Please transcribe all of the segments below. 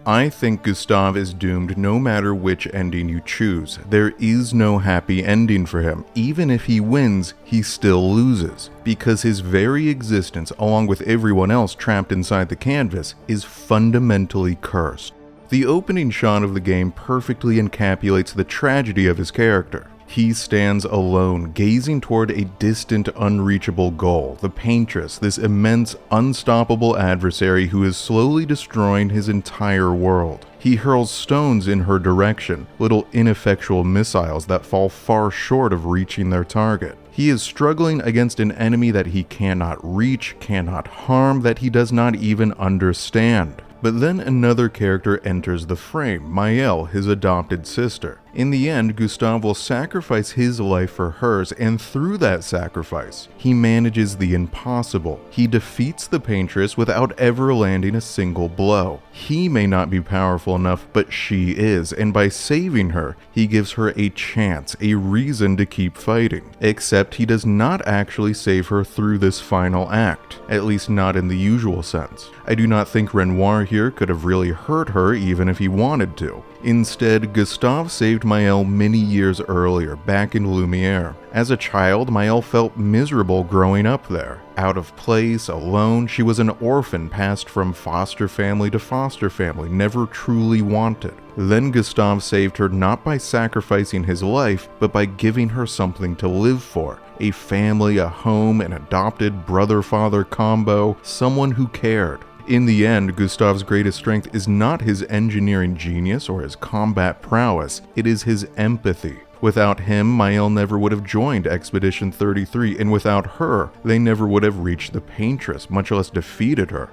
I think Gustave is doomed no matter which ending you choose. There is no happy ending for him. Even if he wins, he still loses, because his very existence, along with everyone else trapped inside the canvas, is fundamentally cursed. The opening shot of the game perfectly encapsulates the tragedy of his character. He stands alone, gazing toward a distant, unreachable goal, the Paintress, this immense, unstoppable adversary who is slowly destroying his entire world. He hurls stones in her direction, little ineffectual missiles that fall far short of reaching their target. He is struggling against an enemy that he cannot reach, cannot harm, that he does not even understand. But then another character enters the frame, Maëlle, his adopted sister. In the end, Gustave will sacrifice his life for hers, and through that sacrifice, he manages the impossible. He defeats the Paintress without ever landing a single blow. He may not be powerful enough, but she is, and by saving her, he gives her a chance, a reason to keep fighting. Except he does not actually save her through this final act, at least not in the usual sense. I do not think Renoir here could have really hurt her even if he wanted to. Instead, Gustave saved Maëlle many years earlier, back in Lumiere. As a child, Maëlle felt miserable growing up there. Out of place, alone, she was an orphan passed from foster family to foster family, never truly wanted. Then Gustave saved her not by sacrificing his life, but by giving her something to live for. A family, a home, an adopted brother-father combo, someone who cared. In the end, Gustave's greatest strength is not his engineering genius or his combat prowess, it is his empathy. Without him, Maëlle never would have joined Expedition 33, and without her, they never would have reached the Paintress, much less defeated her.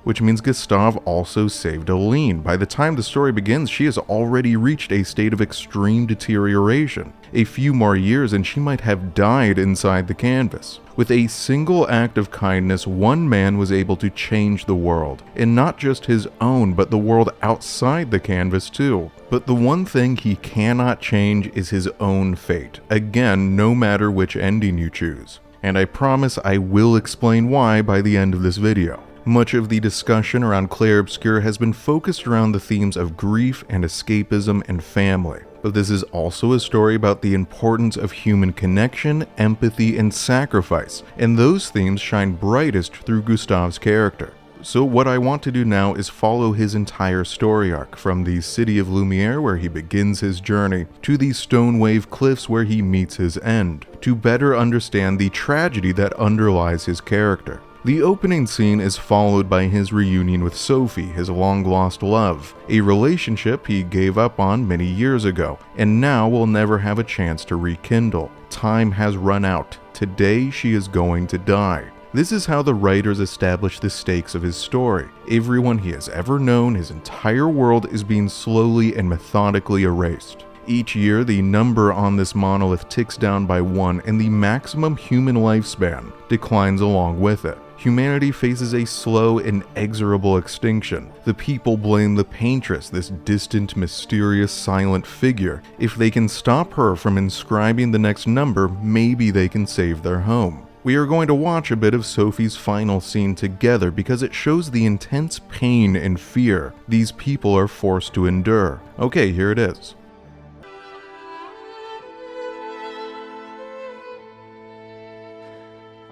Which means Gustave also saved Aline. By the time the story begins, she has already reached a state of extreme deterioration. A few more years and she might have died inside the canvas. With a single act of kindness, one man was able to change the world. And not just his own, but the world outside the canvas too. But the one thing he cannot change is his own fate. Again, no matter which ending you choose. And I promise I will explain why by the end of this video. Much of the discussion around Clair Obscur has been focused around the themes of grief and escapism and family. But this is also a story about the importance of human connection, empathy, and sacrifice, and those themes shine brightest through Gustave's character. So what I want to do now is follow his entire story arc, from the city of Lumiere where he begins his journey, to the stone wave cliffs where he meets his end, to better understand the tragedy that underlies his character. The opening scene is followed by his reunion with Sophie, his long-lost love, a relationship he gave up on many years ago, and now will never have a chance to rekindle. Time has run out. Today she is going to die. This is how the writers establish the stakes of his story. Everyone he has ever known, his entire world, is being slowly and methodically erased. Each year, the number on this monolith ticks down by 1, and the maximum human lifespan declines along with it. Humanity faces a slow, inexorable extinction. The people blame the Paintress, this distant, mysterious, silent figure. If they can stop her from inscribing the next number, maybe they can save their home. We are going to watch a bit of Sophie's final scene together because it shows the intense pain and fear these people are forced to endure. Okay, here it is.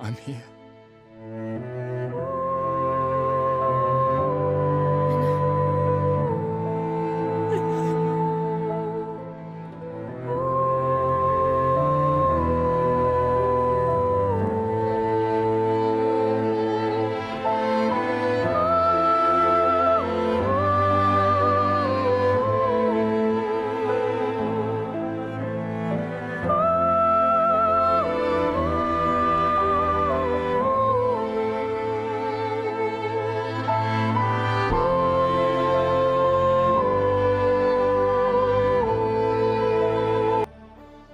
I'm here.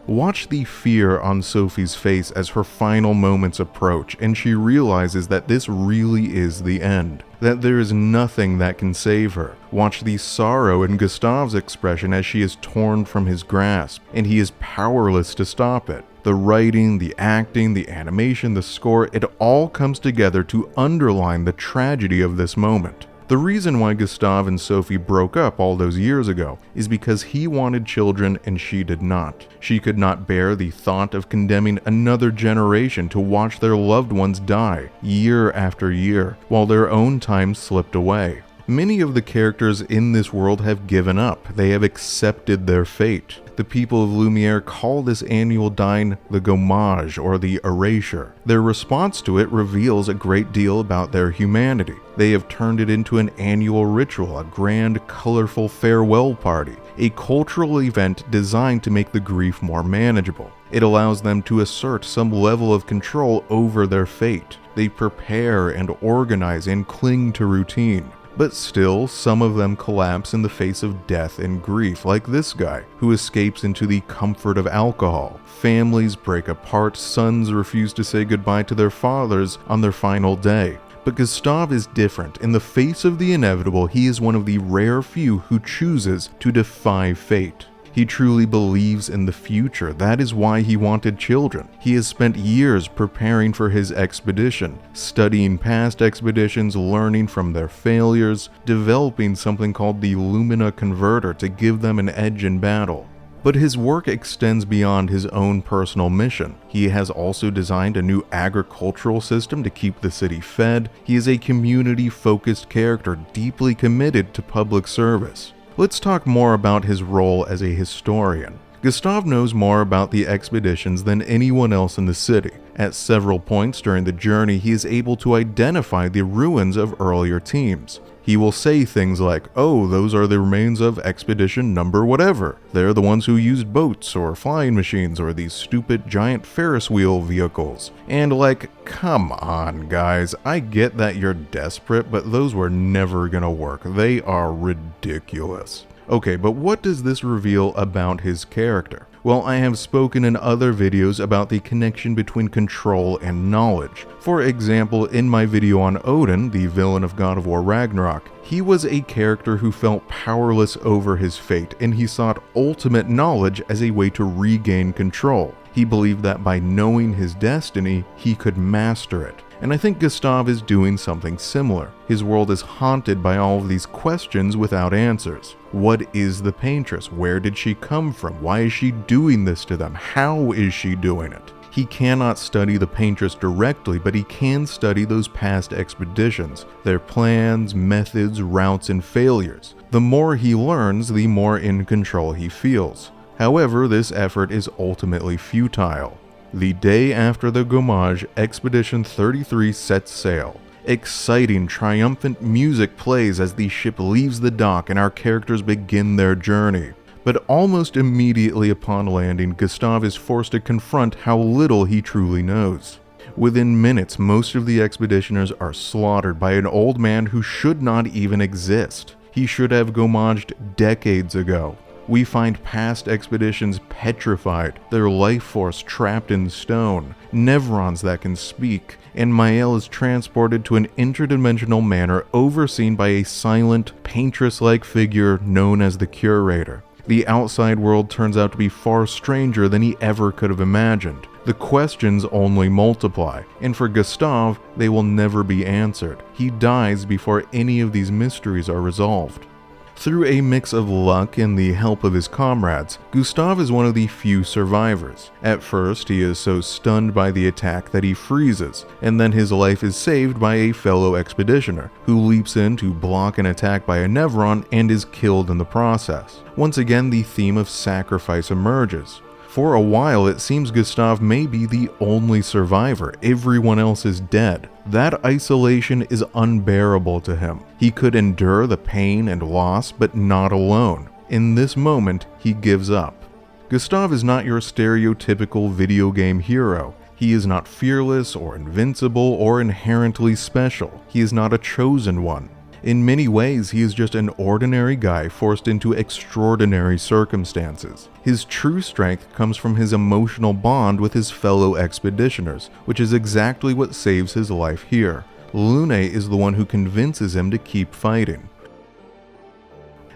Watch the fear on Sophie's face as her final moments approach, and she realizes that this really is the end, that there is nothing that can save her. Watch the sorrow in Gustave's expression as she is torn from his grasp, and he is powerless to stop it. The writing, the acting, the animation, the score, it all comes together to underline the tragedy of this moment. The reason why Gustave and Sophie broke up all those years ago is because he wanted children and she did not. She could not bear the thought of condemning another generation to watch their loved ones die year after year while their own time slipped away. Many of the characters in this world have given up. They have accepted their fate. The people of Lumiere call this annual dying the gommage, or the erasure. Their response to it reveals a great deal about their humanity. They have turned it into an annual ritual, a grand, colorful farewell party, a cultural event designed to make the grief more manageable. It allows them to assert some level of control over their fate. They prepare and organize and cling to routine. But still, some of them collapse in the face of death and grief, like this guy, who escapes into the comfort of alcohol. Families break apart, sons refuse to say goodbye to their fathers on their final day. But Gustave is different. In the face of the inevitable, he is one of the rare few who chooses to defy fate. He truly believes in the future. That is why he wanted children. He has spent years preparing for his expedition, studying past expeditions, learning from their failures, developing something called the Lumina Converter to give them an edge in battle. But his work extends beyond his own personal mission. He has also designed a new agricultural system to keep the city fed. He is a community-focused character deeply committed to public service. Let's talk more about his role as a historian. Gustave knows more about the expeditions than anyone else in the city. At several points during the journey, he is able to identify the ruins of earlier teams. He will say things like, "Oh, those are the remains of expedition number whatever. They're the ones who used boats or flying machines or these stupid giant Ferris wheel vehicles." And like, come on guys, I get that you're desperate, but those were never gonna work. They are ridiculous. Okay, but what does this reveal about his character? Well, I have spoken in other videos about the connection between control and knowledge. For example, in my video on Odin, the villain of God of War Ragnarok, he was a character who felt powerless over his fate, and he sought ultimate knowledge as a way to regain control. He believed that by knowing his destiny, he could master it. And I think Gustave is doing something similar. His world is haunted by all of these questions without answers. What is the Paintress? Where did she come from? Why is she doing this to them? How is she doing it? He cannot study the Paintress directly, but he can study those past expeditions, their plans, methods, routes, and failures. The more he learns, the more in control he feels. However, this effort is ultimately futile. The day after the gommage, Expedition 33 sets sail. Exciting, triumphant music plays as the ship leaves the dock and our characters begin their journey. But almost immediately upon landing, Gustave is forced to confront how little he truly knows. Within minutes, most of the expeditioners are slaughtered by an old man who should not even exist. He should have gommaged decades ago. We find past expeditions petrified, their life force trapped in stone, Nevrons that can speak, and Maël is transported to an interdimensional manor overseen by a silent, Paintress-like figure known as the Curator. The outside world turns out to be far stranger than he ever could have imagined. The questions only multiply, and for Gustave, they will never be answered. He dies before any of these mysteries are resolved. Through a mix of luck and the help of his comrades, Gustave is one of the few survivors. At first, he is so stunned by the attack that he freezes, and then his life is saved by a fellow expeditioner, who leaps in to block an attack by a Nevron and is killed in the process. Once again, the theme of sacrifice emerges. For a while, it seems Gustave may be the only survivor. Everyone else is dead. That isolation is unbearable to him. He could endure the pain and loss, but not alone. In this moment, he gives up. Gustave is not your stereotypical video game hero. He is not fearless or invincible or inherently special. He is not a chosen one. In many ways, he is just an ordinary guy forced into extraordinary circumstances. His true strength comes from his emotional bond with his fellow expeditioners, which is exactly what saves his life here. Lune is the one who convinces him to keep fighting.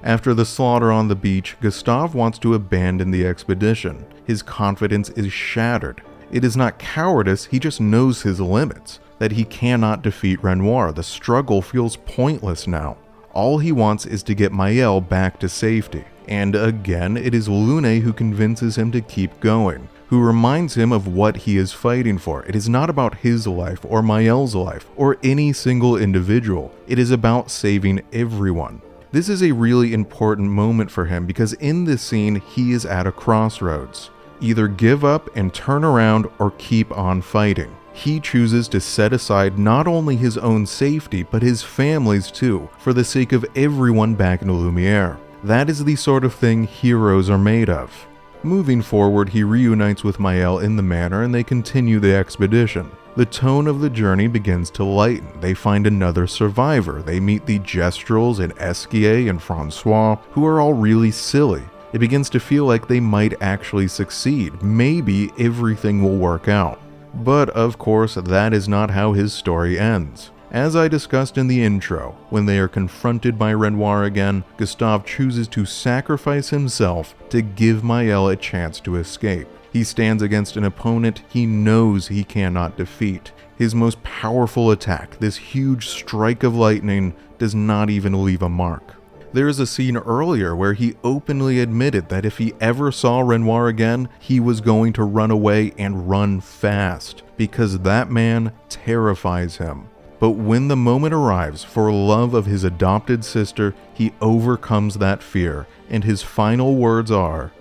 After the slaughter on the beach, Gustave wants to abandon the expedition. His confidence is shattered. It is not cowardice, he just knows his limits, that he cannot defeat Renoir. The struggle feels pointless now. All he wants is to get Maëlle back to safety. And again, it is Lune who convinces him to keep going, who reminds him of what he is fighting for. It is not about his life or Maëlle's life or any single individual. It is about saving everyone. This is a really important moment for him because in this scene, he is at a crossroads. Either give up and turn around or keep on fighting. He chooses to set aside not only his own safety, but his family's too, for the sake of everyone back in Lumiere. That is the sort of thing heroes are made of. Moving forward, he reunites with Maëlle in the manor and they continue the expedition. The tone of the journey begins to lighten. They find another survivor. They meet the Gestrels and Esquier and Francois, who are all really silly. It begins to feel like they might actually succeed. Maybe everything will work out. But of course, that is not how his story ends. As I discussed in the intro, when they are confronted by Renoir again, Gustave chooses to sacrifice himself to give Maëlle a chance to escape. He stands against an opponent he knows he cannot defeat. His most powerful attack, this huge strike of lightning, does not even leave a mark. There is a scene earlier where he openly admitted that if he ever saw Renoir again, he was going to run away and run fast, because that man terrifies him. But when the moment arrives for love of his adopted sister, he overcomes that fear, and his final words are,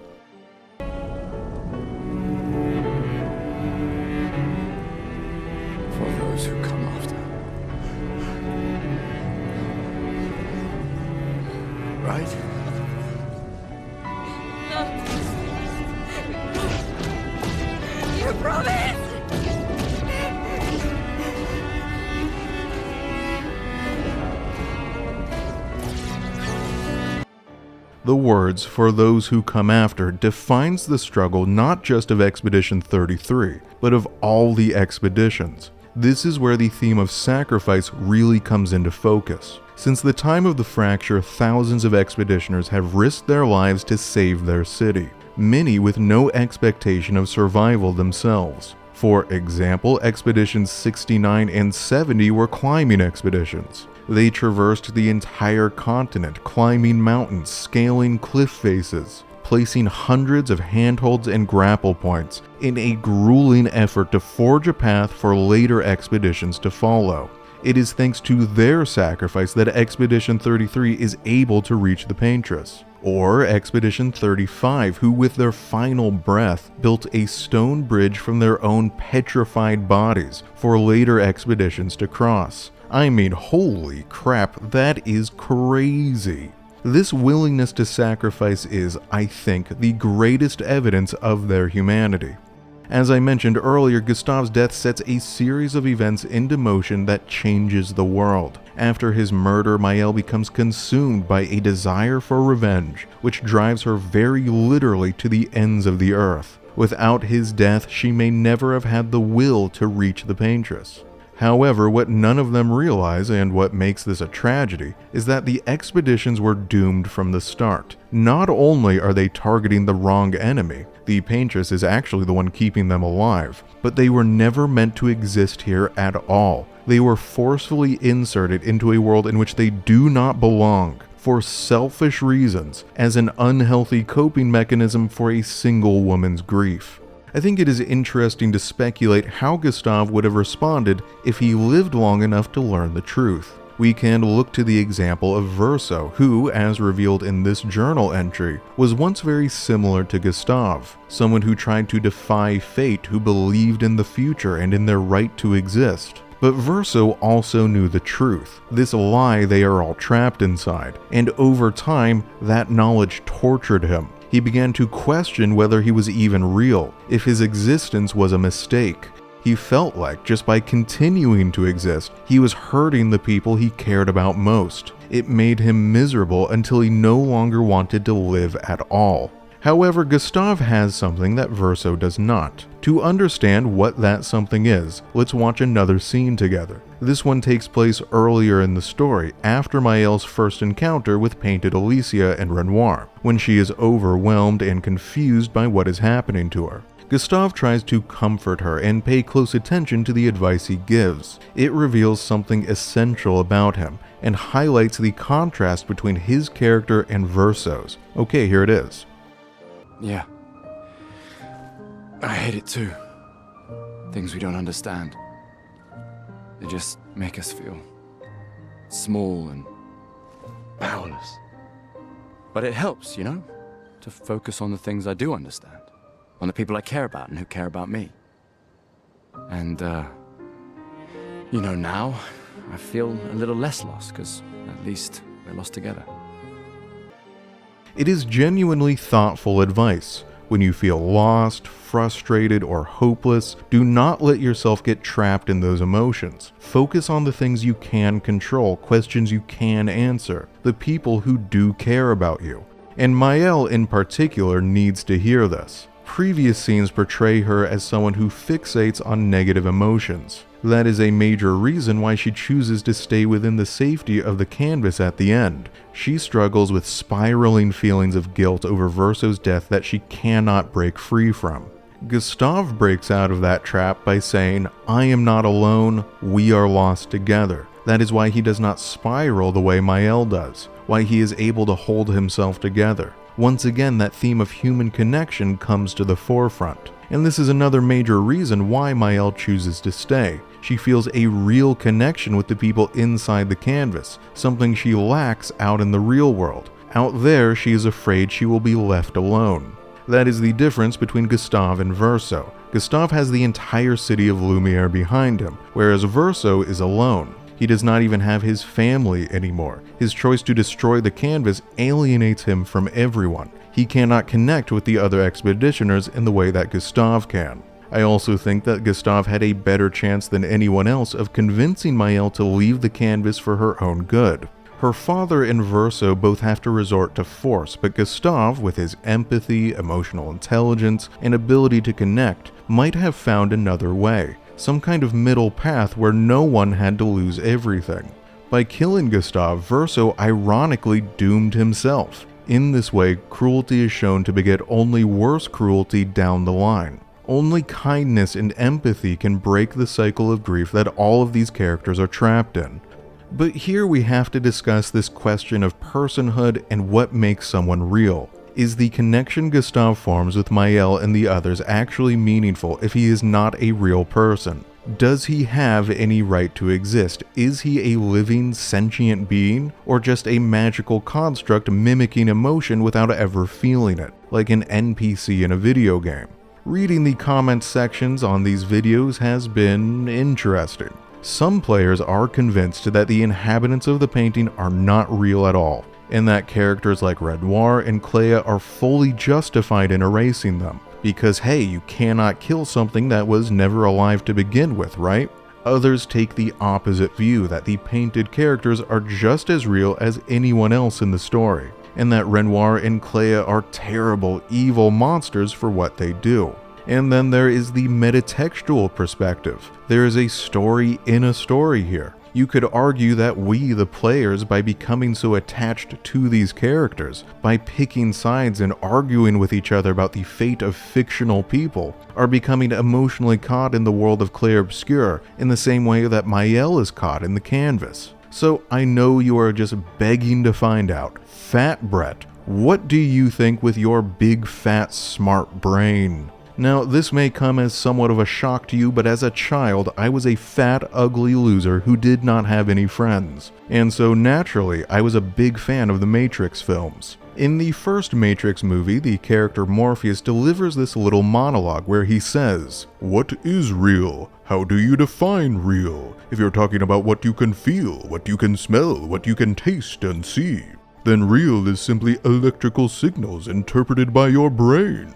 "For those who come after." Right? You promise! The words, "for those who come after," defines the struggle not just of Expedition 33, but of all the expeditions. This is where the theme of sacrifice really comes into focus. Since the time of the fracture, thousands of expeditioners have risked their lives to save their city, many with no expectation of survival themselves. For example, Expeditions 69 and 70 were climbing expeditions. They traversed the entire continent, climbing mountains, scaling cliff faces, placing hundreds of handholds and grapple points in a grueling effort to forge a path for later expeditions to follow. It is thanks to their sacrifice that Expedition 33 is able to reach the Paintress. Or Expedition 35, who with their final breath built a stone bridge from their own petrified bodies for later expeditions to cross. I mean, holy crap, that is crazy. This willingness to sacrifice is, I think, the greatest evidence of their humanity. As I mentioned earlier, Gustave's death sets a series of events into motion that changes the world. After his murder, Maëlle becomes consumed by a desire for revenge, which drives her very literally to the ends of the earth. Without his death, she may never have had the will to reach the Paintress. However, what none of them realize, and what makes this a tragedy, is that the expeditions were doomed from the start. Not only are they targeting the wrong enemy, the Paintress is actually the one keeping them alive, but they were never meant to exist here at all. They were forcefully inserted into a world in which they do not belong, for selfish reasons, as an unhealthy coping mechanism for a single woman's grief. I think it is interesting to speculate how Gustave would have responded if he lived long enough to learn the truth. We can look to the example of Verso, who, as revealed in this journal entry, was once very similar to Gustave, someone who tried to defy fate, who believed in the future and in their right to exist. But Verso also knew the truth, this lie they are all trapped inside, and over time, that knowledge tortured him. He began to question whether he was even real, if his existence was a mistake. He felt like, just by continuing to exist, he was hurting the people he cared about most. It made him miserable until he no longer wanted to live at all. However, Gustave has something that Verso does not. To understand what that something is, let's watch another scene together. This one takes place earlier in the story, after Maëlle's first encounter with Painted Alicia and Renoir, when she is overwhelmed and confused by what is happening to her. Gustave tries to comfort her and pay close attention to the advice he gives. It reveals something essential about him and highlights the contrast between his character and Verso's. Okay, here it is. Yeah. I hate it too. Things we don't understand. They just make us feel small and powerless. But it helps, you know, to focus on the things I do understand, on the people I care about and who care about me. And, you know, now I feel a little less lost, because at least we're lost together. It is genuinely thoughtful advice. When you feel lost, frustrated, or hopeless, do not let yourself get trapped in those emotions. Focus on the things you can control, questions you can answer, the people who do care about you. And Maëlle in particular needs to hear this. Previous scenes portray her as someone who fixates on negative emotions. That is a major reason why she chooses to stay within the safety of the canvas at the end. She struggles with spiraling feelings of guilt over Verso's death that she cannot break free from. Gustave breaks out of that trap by saying, "I am not alone, we are lost together." That is why he does not spiral the way Maëlle does, why he is able to hold himself together. Once again, that theme of human connection comes to the forefront. And this is another major reason why Maëlle chooses to stay. She feels a real connection with the people inside the canvas, something she lacks out in the real world. Out there, she is afraid she will be left alone. That is the difference between Gustave and Verso. Gustave has the entire city of Lumiere behind him, whereas Verso is alone. He does not even have his family anymore. His choice to destroy the canvas alienates him from everyone. He cannot connect with the other expeditioners in the way that Gustave can. I also think that Gustave had a better chance than anyone else of convincing Maëlle to leave the canvas for her own good. Her father and Verso both have to resort to force, but Gustave, with his empathy, emotional intelligence, and ability to connect, might have found another way. Some kind of middle path where no one had to lose everything. By killing Gustave, Verso ironically doomed himself. In this way, cruelty is shown to beget only worse cruelty down the line. Only kindness and empathy can break the cycle of grief that all of these characters are trapped in. But here we have to discuss this question of personhood and what makes someone real. Is the connection Gustave forms with Maëlle and the others actually meaningful if he is not a real person? Does he have any right to exist? Is he a living, sentient being, or just a magical construct mimicking emotion without ever feeling it, like an NPC in a video game? Reading the comment sections on these videos has been interesting. Some players are convinced that the inhabitants of the painting are not real at all, and that characters like Renoir and Clair are fully justified in erasing them, because hey, you cannot kill something that was never alive to begin with, right? Others take the opposite view, that the painted characters are just as real as anyone else in the story, and that Renoir and Clair are terrible, evil monsters for what they do. And then there is the metatextual perspective. There is a story in a story here. You could argue that we, the players, by becoming so attached to these characters, by picking sides and arguing with each other about the fate of fictional people, are becoming emotionally caught in the world of Clair Obscur in the same way that Maëlle is caught in the canvas. So I know you are just begging to find out. Fat Brett, what do you think with your big fat smart brain? Now, this may come as somewhat of a shock to you, but as a child, I was a fat, ugly loser who did not have any friends. And so naturally, I was a big fan of the Matrix films. In the first Matrix movie, the character Morpheus delivers this little monologue where he says, "What is real? How do you define real? If you're talking about what you can feel, what you can smell, what you can taste and see, then real is simply electrical signals interpreted by your brain."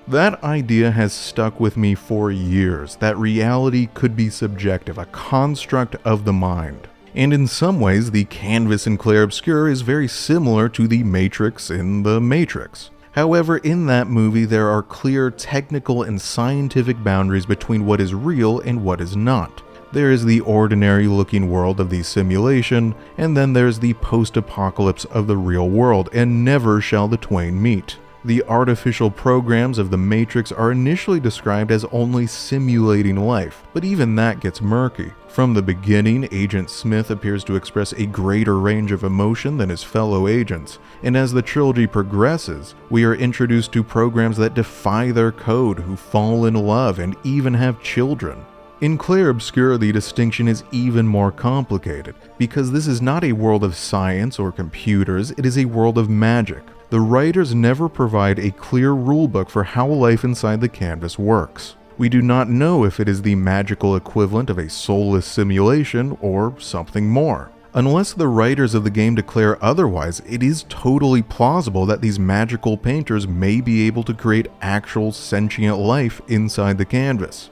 That idea has stuck with me for years, that reality could be subjective, a construct of the mind. And in some ways, the canvas in Clair Obscur is very similar to the Matrix in The Matrix. However, in that movie, there are clear technical and scientific boundaries between what is real and what is not. There is the ordinary-looking world of the simulation, and then there's the post-apocalypse of the real world, and never shall the twain meet. The artificial programs of the Matrix are initially described as only simulating life, but even that gets murky. From the beginning, Agent Smith appears to express a greater range of emotion than his fellow agents, and as the trilogy progresses, we are introduced to programs that defy their code, who fall in love and even have children. In Clair Obscur, the distinction is even more complicated, because this is not a world of science or computers, it is a world of magic. The writers never provide a clear rulebook for how life inside the canvas works. We do not know if it is the magical equivalent of a soulless simulation or something more. Unless the writers of the game declare otherwise, it is totally plausible that these magical painters may be able to create actual sentient life inside the canvas.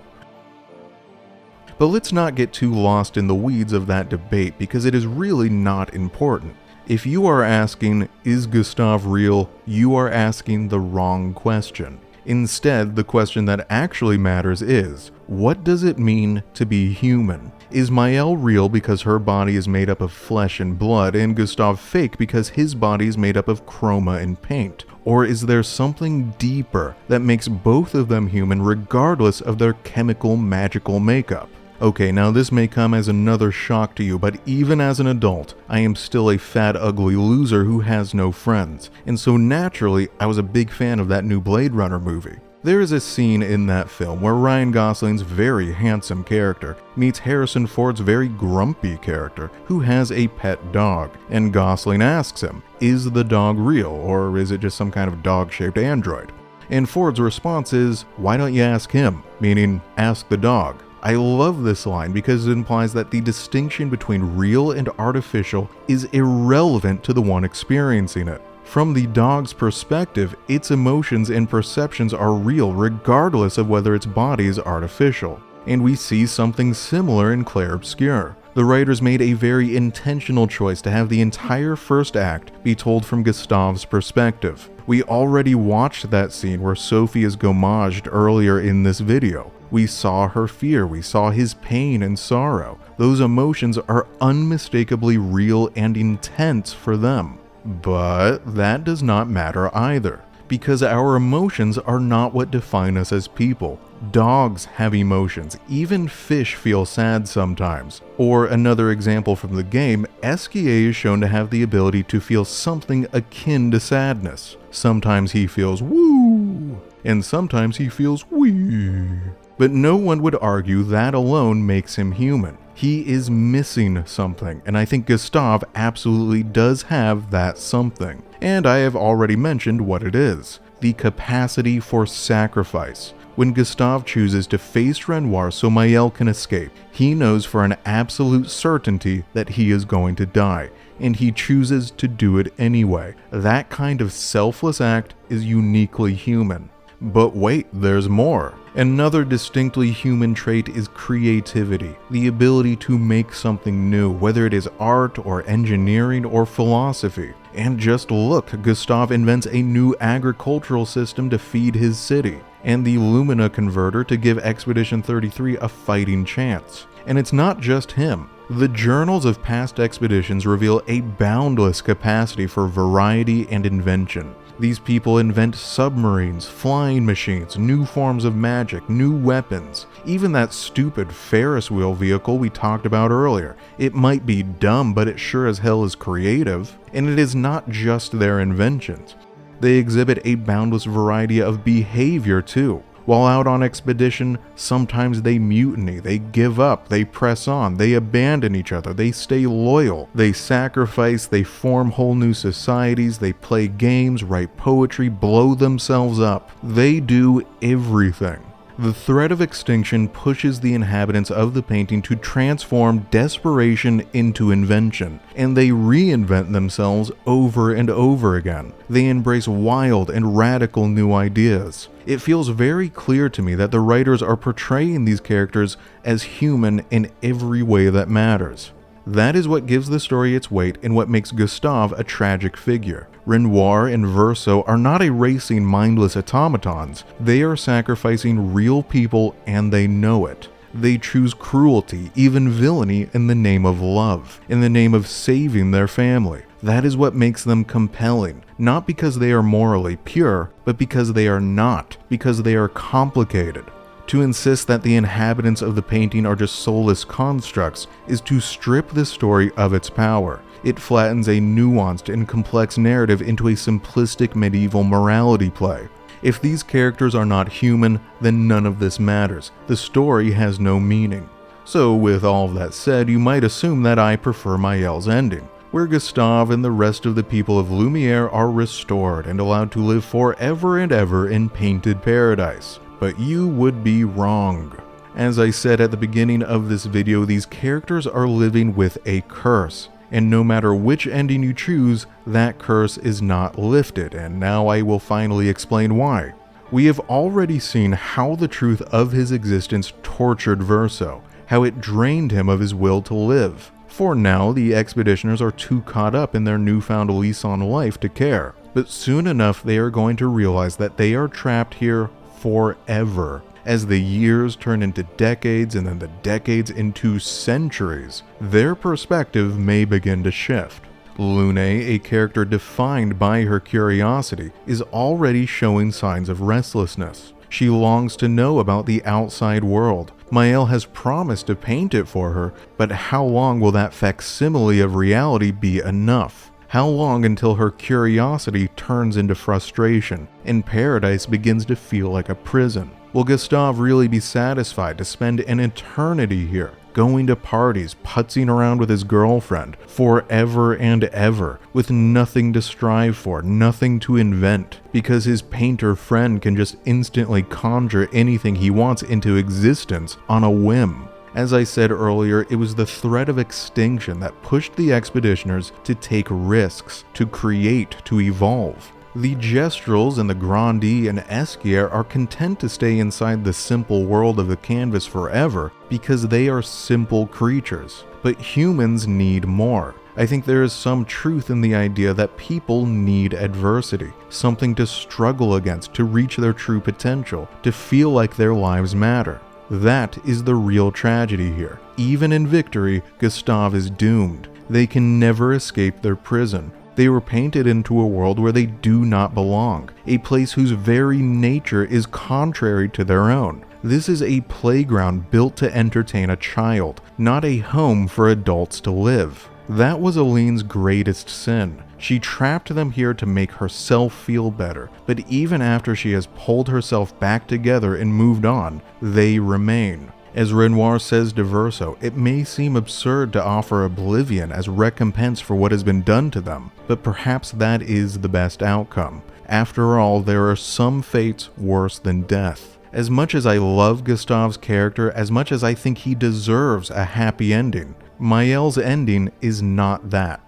But let's not get too lost in the weeds of that debate, because it is really not important. If you are asking, is Gustave real, you are asking the wrong question. Instead, the question that actually matters is, what does it mean to be human? Is Maëlle real because her body is made up of flesh and blood, and Gustave fake because his body is made up of chroma and paint? Or is there something deeper that makes both of them human regardless of their chemical magical makeup? Okay, now this may come as another shock to you, but even as an adult, I am still a fat, ugly loser who has no friends, and so naturally, I was a big fan of that new Blade Runner movie. There is a scene in that film where Ryan Gosling's very handsome character meets Harrison Ford's very grumpy character, who has a pet dog, and Gosling asks him, is the dog real, or is it just some kind of dog-shaped android? And Ford's response is, why don't you ask him? Meaning, ask the dog. I love this line because it implies that the distinction between real and artificial is irrelevant to the one experiencing it. From the dog's perspective, its emotions and perceptions are real regardless of whether its body is artificial. And we see something similar in Clair Obscur. The writers made a very intentional choice to have the entire first act be told from Gustave's perspective. We already watched that scene where Sophie is gommaged earlier in this video. We saw her fear, we saw his pain and sorrow. Those emotions are unmistakably real and intense for them. But that does not matter either, because our emotions are not what define us as people. Dogs have emotions, even fish feel sad sometimes. Or another example from the game, Esquier is shown to have the ability to feel something akin to sadness. Sometimes he feels woo, and sometimes he feels wee. But no one would argue that alone makes him human. He is missing something, and I think Gustave absolutely does have that something. And I have already mentioned what it is: the capacity for sacrifice. When Gustave chooses to face Renoir so Maëlle can escape, he knows for an absolute certainty that he is going to die, and he chooses to do it anyway. That kind of selfless act is uniquely human. But wait, there's more. Another distinctly human trait is creativity, the ability to make something new, whether it is art or engineering or philosophy. And just look, Gustave invents a new agricultural system to feed his city, and the Lumina converter to give Expedition 33 a fighting chance. And it's not just him. The journals of past expeditions reveal a boundless capacity for variety and invention. These people invent submarines, flying machines, new forms of magic, new weapons. Even that stupid Ferris wheel vehicle we talked about earlier. It might be dumb, but it sure as hell is creative. And it is not just their inventions. They exhibit a boundless variety of behavior too. While out on expedition, sometimes they mutiny, they give up, they press on, they abandon each other, they stay loyal, they sacrifice, they form whole new societies, they play games, write poetry, blow themselves up. They do everything. The threat of extinction pushes the inhabitants of the painting to transform desperation into invention, and they reinvent themselves over and over again. They embrace wild and radical new ideas. It feels very clear to me that the writers are portraying these characters as human in every way that matters. That is what gives the story its weight and what makes Gustave a tragic figure. Renoir and Verso are not erasing mindless automatons. They are sacrificing real people, and they know it. They choose cruelty, even villainy, in the name of love, in the name of saving their family. That is what makes them compelling, not because they are morally pure, but because they are not, because they are complicated. To insist that the inhabitants of the painting are just soulless constructs is to strip the story of its power. It flattens a nuanced and complex narrative into a simplistic medieval morality play. If these characters are not human, then none of this matters. The story has no meaning. So with all of that said, you might assume that I prefer Maelle's ending, where Gustave and the rest of the people of Lumiere are restored and allowed to live forever and ever in painted paradise. But you would be wrong. As I said at the beginning of this video, these characters are living with a curse, and no matter which ending you choose, that curse is not lifted, and now I will finally explain why. We have already seen how the truth of his existence tortured Verso, how it drained him of his will to live. For now, the expeditioners are too caught up in their newfound lease on life to care, but soon enough they are going to realize that they are trapped here forever. As the years turn into decades and then the decades into centuries, their perspective may begin to shift. Lune, a character defined by her curiosity, is already showing signs of restlessness. She longs to know about the outside world. Maelle has promised to paint it for her, but how long will that facsimile of reality be enough? How long until her curiosity turns into frustration, and paradise begins to feel like a prison? Will Gustave really be satisfied to spend an eternity here, going to parties, putzing around with his girlfriend, forever and ever, with nothing to strive for, nothing to invent, because his painter friend can just instantly conjure anything he wants into existence on a whim? As I said earlier, it was the threat of extinction that pushed the expeditioners to take risks, to create, to evolve. The Gestrels and the Grandis and Esquier are content to stay inside the simple world of the canvas forever because they are simple creatures. But humans need more. I think there is some truth in the idea that people need adversity, something to struggle against to reach their true potential, to feel like their lives matter. That is the real tragedy here. Even in victory, Gustave is doomed. They can never escape their prison. They were painted into a world where they do not belong, a place whose very nature is contrary to their own. This is a playground built to entertain a child, not a home for adults to live. That was Aline's greatest sin. She trapped them here to make herself feel better, but even after she has pulled herself back together and moved on, they remain. As Renoir says to Verso, it may seem absurd to offer oblivion as recompense for what has been done to them, but perhaps that is the best outcome. After all, there are some fates worse than death. As much as I love Gustave's character, as much as I think he deserves a happy ending, Maelle's ending is not that.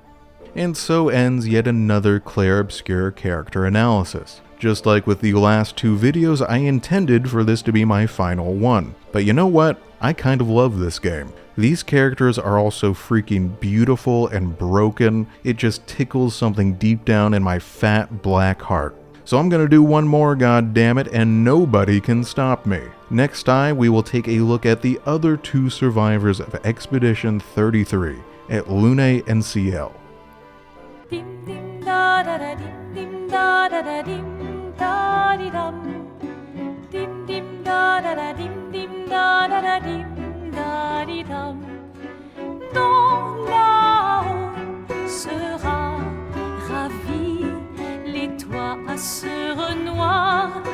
And so ends yet another Clair Obscur character analysis. Just like with the last two videos, I intended for this to be my final one. But you know what? I kind of love this game. These characters are all so freaking beautiful and broken, it just tickles something deep down in my fat black heart. So I'm gonna do one more, goddammit, and nobody can stop me. Next time, we will take a look at the other two survivors of Expedition 33, at Lune and Ciel. Dim dim da da da dim dim da da da dim da di dum. Dim dim da da da dim dim da da da dim da di dum. Dans là-haut sera ravi, les toits à ce renoir.